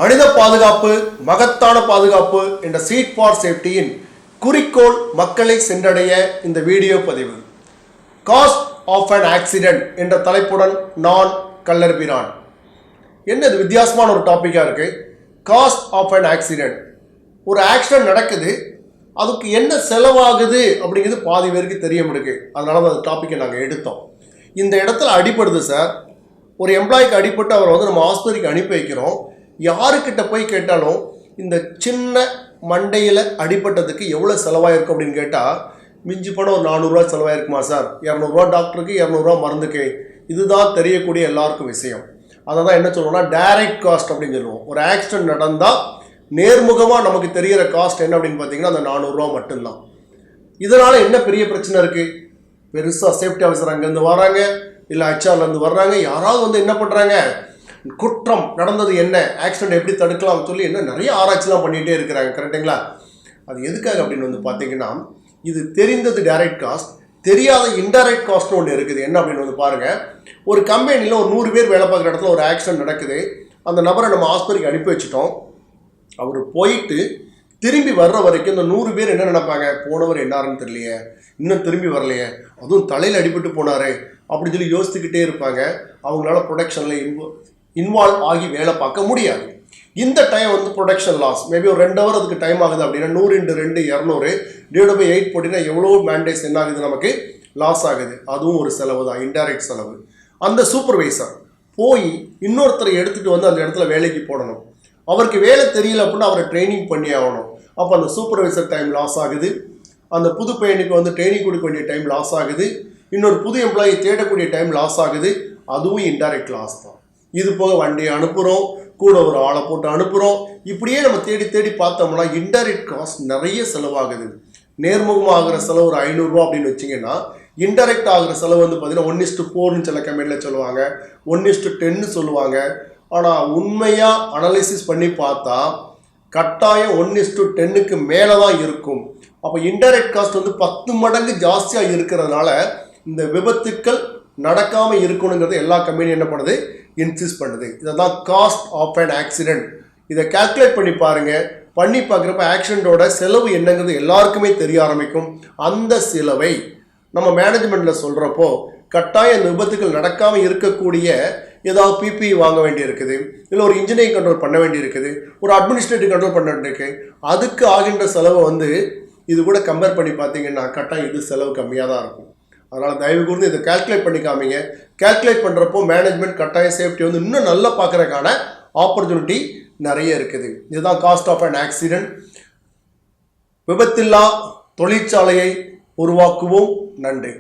மனித பாதுகாப்பு மகத்தான பாதுகாப்பு என்ற சீட் ஃபார் சேஃப்டியின் குறிக்கோள் மக்களை சென்றடைய இந்த வீடியோ பதிவு. காஸ்ட் ஆஃப் அன் ஆக்சிடென்ட் என்ற தலைப்புடன் நான் கல்லர்பிரான். என்னது வித்தியாசமான ஒரு டாப்பிக்காக இருக்குது. காஸ்ட் ஆஃப் அன் ஆக்சிடென்ட், ஒரு ஆக்சிடென்ட் நடக்குது, அதுக்கு என்ன செலவாகுது அப்படிங்கிறது பாதி பேருக்கு தெரிய முடியுது. அதனால தான் அந்த டாப்பிக்கை நாங்கள் எடுத்தோம். இந்த இடத்துல அடிப்படுது சார், ஒரு எம்ப்ளாய்க்கு அடிபட்டு அவரை நம்ம ஆஸ்பத்திரிக்கு அனுப்பி வைக்கிறோம். யாருக்கிட்ட போய் கேட்டாலும் இந்த சின்ன மண்டையில் அடிபட்டதுக்கு எவ்வளோ செலவாயிருக்கும் அப்படின்னு கேட்டால் மிஞ்சி போனால் ஒரு 400 ரூபா செலவாயிருக்குமா சார், 200 ரூபா டாக்டருக்கு, 200 ரூபா மருந்துக்கு. இதுதான் தெரியக்கூடிய எல்லாருக்கும் விஷயம். அதை தான் என்ன சொல்லுவோம்னா டைரக்ட் காஸ்ட் அப்படின்னு சொல்லுவோம். ஒரு ஆக்சிடென்ட் நடந்தால் நேர்முகமாக நமக்கு தெரிகிற காஸ்ட் என்ன அப்படின்னு பார்த்தீங்கன்னா அந்த 400 ரூபா மட்டும்தான். இதனால் என்ன பெரிய பிரச்சனை இருக்குது? பெருசாக சேஃப்டி ஆஃபீஸர் அங்கேருந்து வராங்க, இல்லை ஹெச்ஆர்லேருந்து வர்றாங்க, யாராவது என்ன பண்ணுறாங்க, குற்றம் நடந்தது என்ன, ஆக்சிடென்ட் எப்படி தடுக்கலாம்னு சொல்லி என்ன நிறைய ஆராய்ச்சிலாம் பண்ணிகிட்டே இருக்கிறாங்க. கரெக்டுங்களா? அது எதுக்காக அப்படின்னு பார்த்தீங்கன்னா, இது தெரிந்தது டைரக்ட் காஸ்ட், தெரியாத இன்டைரக்ட் காஸ்ட்னு ஒன்று இருக்குது. என்ன அப்படின்னு பாருங்கள். ஒரு கம்பெனியில் ஒரு 100 பேர் வேலை பார்க்குற இடத்துல ஒரு ஆக்சிடென்ட் நடக்குது. அந்த நபரை நம்ம ஆஸ்பத்திரிக்கு அனுப்பி வச்சுட்டோம். அவர் போயிட்டு திரும்பி வர்ற வரைக்கும் இந்த 100 பேர் என்ன நினைப்பாங்க, போனவர் என்னாருன்னு தெரியலையே, இன்னும் திரும்பி வரலையே, அதுவும் தலையில் அடிபட்டு போனார் அப்படின்னு சொல்லி யோசித்துக்கிட்டே இருப்பாங்க. அவங்களால ப்ரொடக்ஷனில் இன்வால்வ் ஆகி வேலை பார்க்க முடியாது. இந்த டைம் ப்ரொடக்ஷன் லாஸ், மேபி ஒரு 2 ஹவர் அதுக்கு டைம் ஆகுது அப்படின்னா 100 × 2 200 டிவைட் 8 போட்டிங்கன்னா எவ்வளோ மேண்டேஸ் என்ன ஆகுது, நமக்கு லாஸ் ஆகுது. அதுவும் ஒரு செலவு தான், இன்டைரக்ட் செலவு. அந்த சூப்பர்வைசர் போய் இன்னொருத்தரை எடுத்துகிட்டு அந்த இடத்துல வேலைக்கு போடணும். அவருக்கு வேலை தெரியல அப்படின்னா அவரை ட்ரைனிங் பண்ணி ஆகணும். அப்போ அந்த சூப்பர்வைசர் டைம் லாஸ் ஆகுது. அந்த புது பையனுக்கு ட்ரைனிங் கொடுக்க வேண்டிய டைம் லாஸ் ஆகுது. இன்னொரு புது எம்ப்ளாயி தேடக்கூடிய டைம் லாஸ் ஆகுது. அதுவும் இன்டைரக்ட் லாஸ் தான். இது போக வண்டியை அனுப்புகிறோம், கூட ஒரு ஆளை போட்டு அனுப்புகிறோம். இப்படியே நம்ம தேடி தேடி பார்த்தோம்னா இன்டைரக்ட் காஸ்ட் நிறைய செலவாகுது. நேர்முகமாக ஆகிற செலவு ஒரு 500 ரூபா அப்படின்னு வச்சிங்கன்னா, இன்டைரக்ட் ஆகிற செலவு பார்த்தீங்கன்னா 1:4 சில கம்பெனியில் சொல்லுவாங்க, 1:10 சொல்லுவாங்க. ஆனால் உண்மையாக அனலைசிஸ் பண்ணி பார்த்தா கட்டாயம் 1:10க்கு மேலே தான் இருக்கும். அப்போ இன்டைரக்ட் காஸ்ட் 10 மடங்கு ஜாஸ்தியாக இருக்கிறதுனால இந்த விபத்துக்கள் நடக்காமல் இருக்கணுங்கிறது எல்லா கம்பெனியும் என்ன பண்ணுது, இன்சிஸ்ட் பண்ணுது. இதை தான் காஸ்ட் ஆஃப் அன் ஆக்சிடென்ட். இதை கால்குலேட் பண்ணி பாருங்கள். பண்ணி பார்க்குறப்ப ஆக்சிடென்ட்டோட செலவு என்னங்கிறது எல்லாருக்குமே தெரிய ஆரம்பிக்கும். அந்த செலவை நம்ம மேனேஜ்மெண்ட்டில் சொல்கிறப்போ கட்டாயம் இந்த விபத்துக்கள் நடக்காமல் இருக்கக்கூடிய ஏதாவது பிபிஇ வாங்க வேண்டியிருக்குது, இல்லை ஒரு இன்ஜினியரிங் கண்ட்ரோல் பண்ண வேண்டியிருக்குது, ஒரு அட்மினிஸ்ட்ரேட்டிவ் கண்ட்ரோல் பண்ண வேண்டியிருக்கு. அதுக்கு ஆகின்ற செலவை இது கூட கம்பேர் பண்ணி பார்த்தீங்கன்னா கட்டாயம் இது செலவு கம்மியாக தான் இருக்கும். அதனால் தயவு கூர்ந்து இதை கால்குலேட் பண்ணி காமிங்க. கால்குலேட் பண்ணுறப்போ மேனேஜ்மெண்ட் கட்டாயம் சேஃப்டி இன்னும் நல்லா பார்க்குறதுக்கான ஆப்பர்ச்சுனிட்டி நிறைய இருக்குது. இதுதான் காஸ்ட் ஆஃப் அன் ஆக்சிடென்ட். விபத்தில்லா தொழிற்சாலையை உருவாக்குவோம். நன்றி.